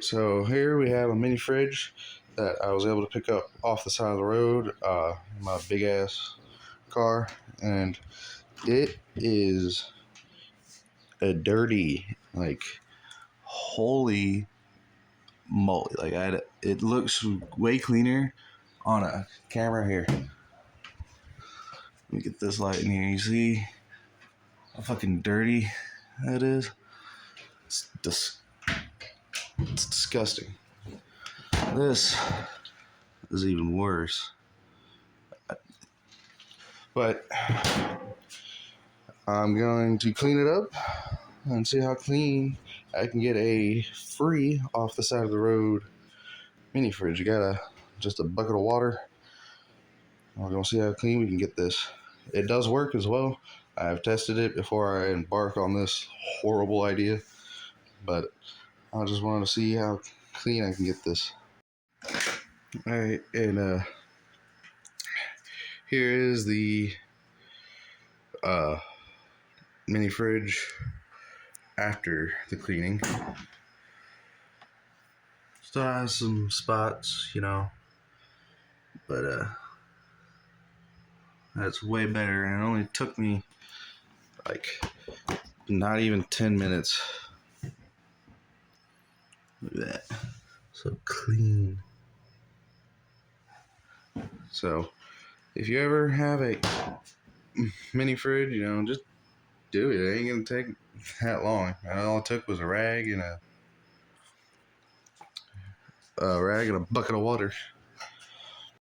Alright, so here we have a mini fridge that I was able to pick up off the side of the road in my big ass car, and it is a dirty, like, holy moly. It looks way cleaner on a camera here. Let me get this light in here. You see how fucking dirty that is? It's disgusting. This is even worse. But I'm going to clean it up and see how clean I can get a free off the side of the road mini fridge. You got just a bucket of water. We're going to see how clean we can get this. It does work as well. I've tested it before I embark on this horrible idea, but I just wanted to see how clean I can get this. Alright, and here is the mini fridge after the cleaning. Still has some spots, but that's way better, and it only took me like not even 10 minutes. Look at that, so clean. So if you ever have a mini fridge, just do it. It ain't gonna take that long. All it took was a rag and a bucket of water.